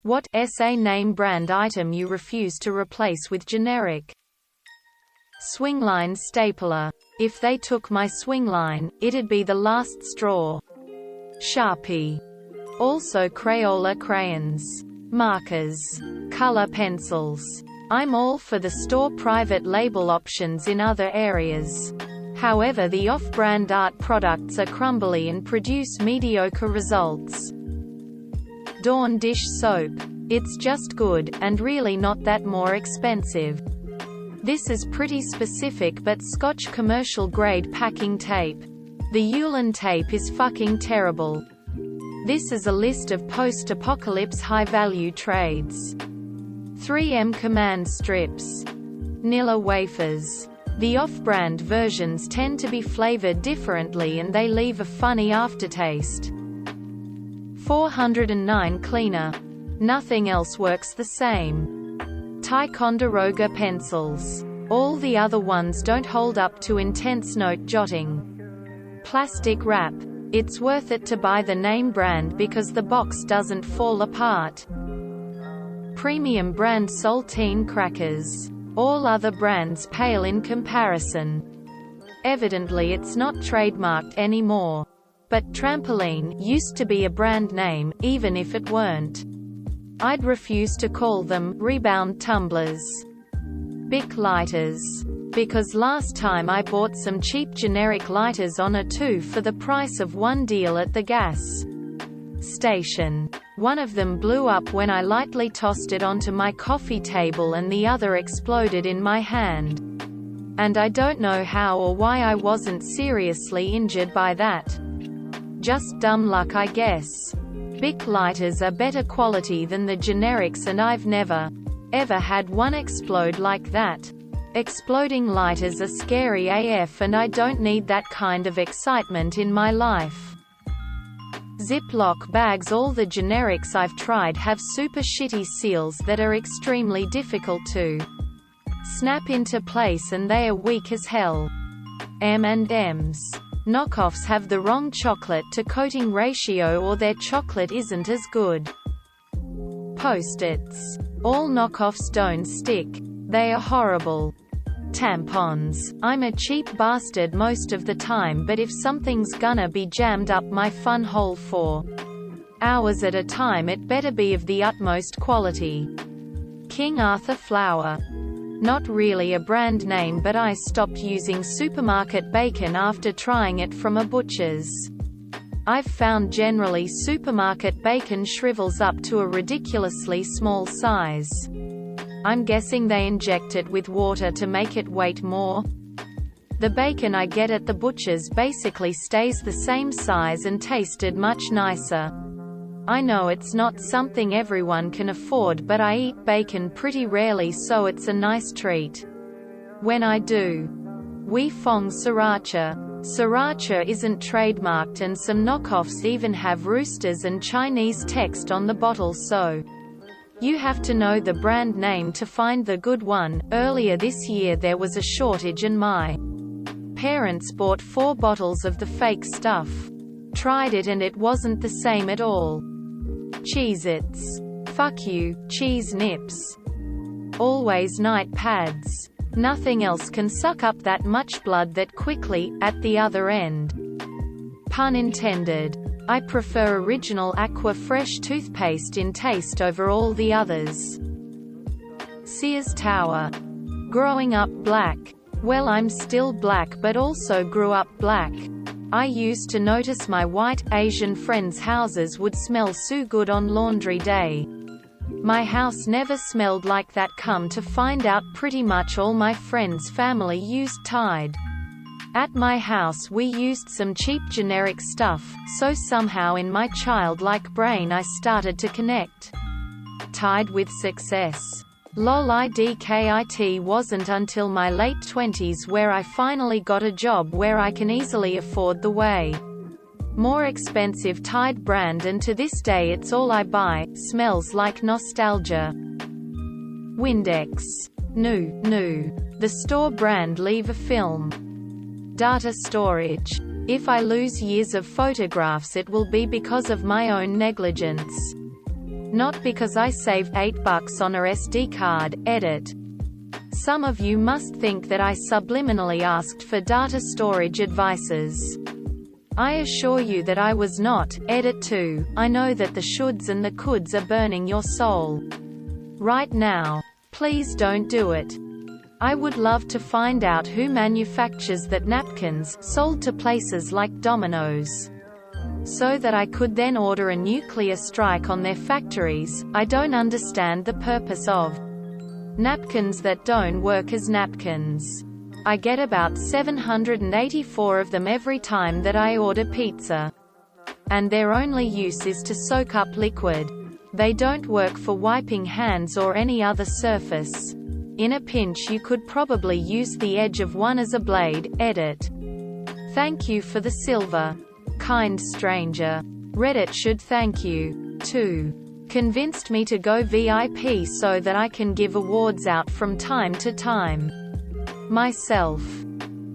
What SA name brand item you refuse to replace with generic? Swingline stapler. If they took my swingline, it'd be the last straw. Sharpie. Also Crayola crayons. Markers. Color pencils. I'm all for the store private label options in other areas. However, the off-brand art products are crumbly and produce mediocre results. Dawn dish soap. It's just good, and really not that more expensive. This is pretty specific, but Scotch commercial grade packing tape. The Ulan tape is fucking terrible. This is a list of post-apocalypse high-value trades. 3M command strips. Nilla wafers. The off-brand versions tend to be flavored differently and they leave a funny aftertaste. 409 cleaner. Nothing else works the same. Ticonderoga pencils. All the other ones don't hold up to intense note jotting. Plastic wrap. It's worth it to buy the name brand because the box doesn't fall apart. Premium brand saltine crackers. All other brands pale in comparison. Evidently it's not trademarked anymore. But trampoline used to be a brand name, even if it weren't. I'd refuse to call them rebound tumblers. Bic lighters. Because last time I bought some cheap generic lighters on a 2 for the price of 1 deal at the gas station. One of them blew up when I lightly tossed it onto my coffee table and the other exploded in my hand. And I don't know how or why I wasn't seriously injured by that. Just dumb luck, I guess. Bic lighters are better quality than the generics and I've never, ever had one explode like that. Exploding lighters are scary AF and I don't need that kind of excitement in my life. Ziploc bags. All the generics I've tried have super shitty seals that are extremely difficult to snap into place and they are weak as hell. M&M's. Knockoffs have the wrong chocolate to coating ratio or their chocolate isn't as good. Post-its. All knockoffs don't stick. They are horrible. Tampons. I'm a cheap bastard most of the time, but if something's gonna be jammed up my fun hole for hours at a time, it better be of the utmost quality. King Arthur flour. Not really a brand name, but I stopped using supermarket bacon after trying it from a butcher's. I've found generally supermarket bacon shrivels up to a ridiculously small size. I'm guessing they inject it with water to make it weight more. The bacon I get at the butcher's basically stays the same size and tasted much nicer. I know it's not something everyone can afford, but I eat bacon pretty rarely, so it's a nice treat when I do. Wei Fong Sriracha. Sriracha isn't trademarked and some knockoffs even have roosters and Chinese text on the bottle, so you have to know the brand name to find the good one. Earlier this year there was a shortage and my parents bought 4 bottles of the fake stuff. Tried it and it wasn't the same at all. Cheez-Its. Fuck you, cheese nips. Always night pads. Nothing else can suck up that much blood that quickly, at the other end. Pun intended. I prefer original Aqua Fresh toothpaste in taste over all the others. Sears Tower. Growing up black. Well, I'm still black but also grew up black. I used to notice my white, Asian friends' houses would smell so good on laundry day. My house never smelled like that. Come to find out, pretty much all my friends' family used Tide. At my house we used some cheap generic stuff, so somehow in my childlike brain I started to connect Tide with success. Lol, it wasn't until my late 20s where I finally got a job where I can easily afford the way more expensive Tide brand, and to this day it's all I buy. Smells like nostalgia. Windex. No. The store brand. Leave a film. Data storage. If I lose years of photographs, it will be because of my own negligence. Not because I saved $8 on a SD card. Edit. Some of you must think that I subliminally asked for data storage advices. I assure you that I was not. Edit 2. I know that the shoulds and the coulds are burning your soul right now. Please don't do it. I would love to find out who manufactures that napkins, sold to places like Domino's, so that I could then order a nuclear strike on their factories. I don't understand the purpose of napkins that don't work as napkins. I get about 784 of them every time that I order pizza. And their only use is to soak up liquid. They don't work for wiping hands or any other surface. In a pinch you could probably use the edge of one as a blade. Edit. Thank you for the silver, kind stranger. Reddit should thank you, too. Convinced me to go VIP so that I can give awards out from time to time. Myself.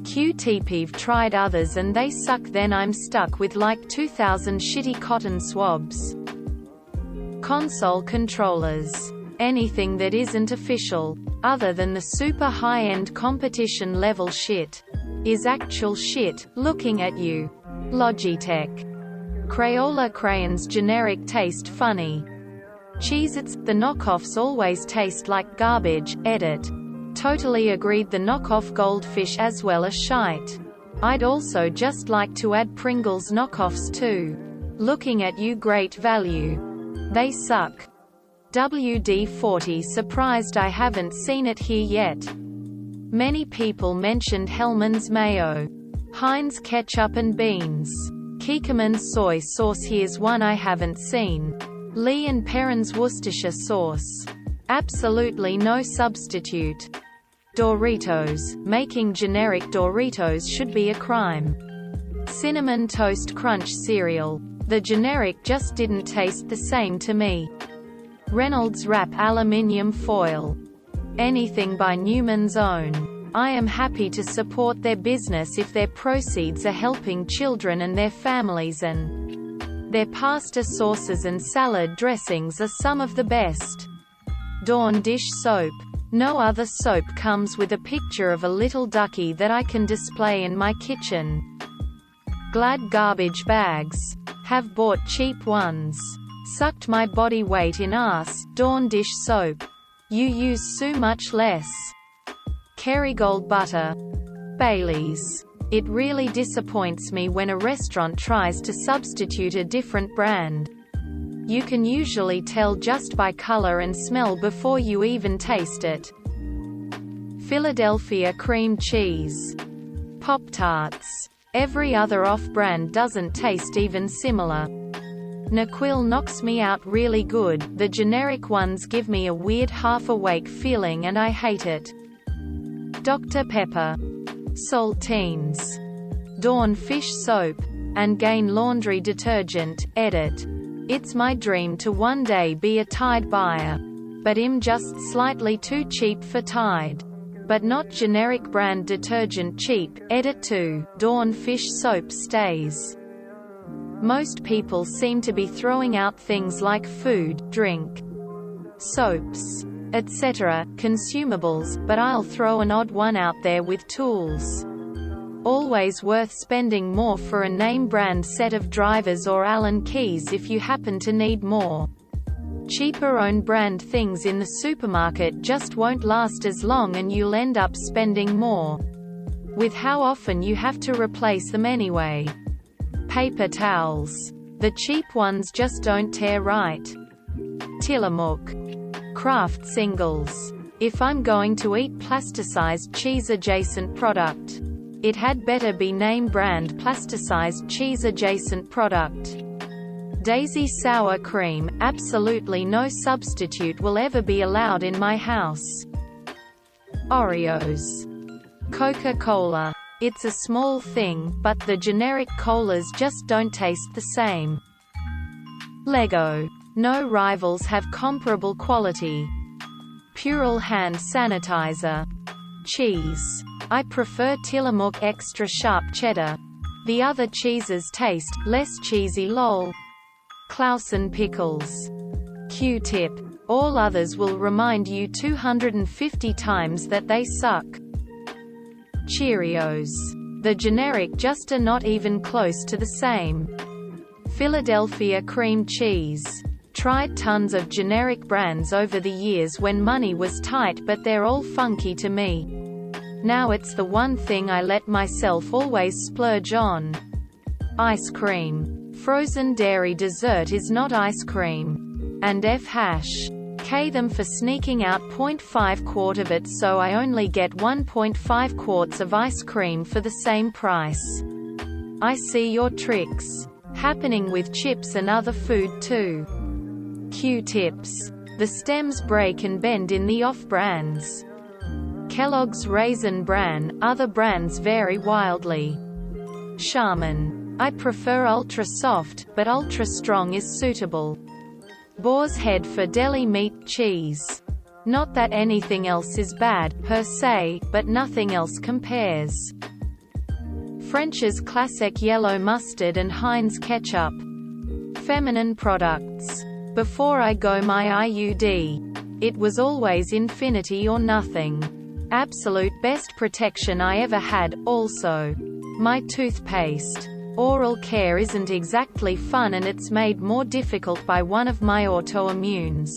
QTP've tried others and they suck, then I'm stuck with like 2,000 shitty cotton swabs. Console controllers. Anything that isn't official, other than the super high-end competition level shit, is actual shit. Looking at you. Logitech. Crayola crayons generic taste funny. Cheez-Its, the knockoffs always taste like garbage. Edit. Totally agreed, the knockoff goldfish as well are shite. I'd also just like to add Pringles knockoffs too. Looking at you, great value. They suck. WD-40 surprised I haven't seen it here yet. Many people mentioned Hellmann's mayo, Heinz ketchup and beans. Kikkoman's soy sauce, here's one I haven't seen. Lee and Perrin's Worcestershire sauce. Absolutely no substitute. Doritos. Making generic Doritos should be a crime. Cinnamon Toast Crunch cereal. The generic just didn't taste the same to me. Reynolds Wrap aluminium foil. Anything by Newman's Own. I am happy to support their business if their proceeds are helping children and their families, and their pasta sauces and salad dressings are some of the best. Dawn dish soap. No other soap comes with a picture of a little ducky that I can display in my kitchen. Glad garbage bags. Have bought cheap ones. Sucked my body weight in ass. Dawn dish soap. You use so much less. Kerrygold butter. Bailey's. It really disappoints me when a restaurant tries to substitute a different brand. You can usually tell just by color and smell before you even taste it. Philadelphia cream cheese. Pop-Tarts. Every other off-brand doesn't taste even similar. NyQuil knocks me out really good. The generic ones give me a weird half-awake feeling and I hate it. Dr. Pepper. Saltines. Dawn fish soap. And Gain laundry detergent. Edit. It's my dream to one day be a Tide buyer. But I'm just slightly too cheap for Tide. But not generic brand detergent cheap. Edit 2. Dawn fish soap stays. Most people seem to be throwing out things like food, drink, soaps, etc., consumables, but I'll throw an odd one out there with tools. Always worth spending more for a name brand set of drivers or Allen keys if you happen to need more. Cheaper own brand things in the supermarket just won't last as long and you'll end up spending more, with how often you have to replace them anyway. Paper towels. The cheap ones just don't tear right. Tillamook. Kraft singles. If I'm going to eat plasticized cheese adjacent product, it had better be name brand plasticized cheese adjacent product. Daisy sour cream. Absolutely no substitute will ever be allowed in my house. Oreos. Coca-Cola. It's a small thing, but the generic colas just don't taste the same. Lego. No rivals have comparable quality. Purell hand sanitizer. Cheese. I prefer Tillamook extra sharp cheddar. The other cheeses taste less cheesy lol. Clausen pickles. Q-tip. All others will remind you 250 times that they suck. Cheerios. The generic just are not even close to the same. Philadelphia cream cheese. Tried tons of generic brands over the years when money was tight, but they're all funky to me. Now it's the one thing I let myself always splurge on. Ice cream. Frozen dairy dessert is not ice cream. And K them for sneaking out 0.5 quart of it, so I only get 1.5 quarts of ice cream for the same price. I see your tricks. Happening with chips and other food too. Q-tips. The stems break and bend in the off-brands. Kellogg's Raisin Bran. Other brands vary wildly. Charmin. I prefer ultra soft, but ultra strong is suitable. Boar's Head for deli meat cheese. Not that anything else is bad, per se, but nothing else compares. French's Classic Yellow Mustard and Heinz Ketchup. Feminine products. Before I got my IUD, it was always infinity or nothing. Absolute best protection I ever had. Also, my toothpaste. Oral care isn't exactly fun, and it's made more difficult by one of my autoimmunes.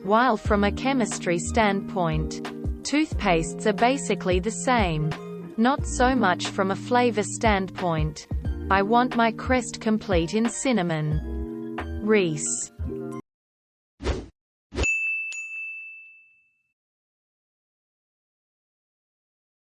While from a chemistry standpoint, toothpastes are basically the same. Not so much from a flavor standpoint. I want my Crest Complete in cinnamon. Reese.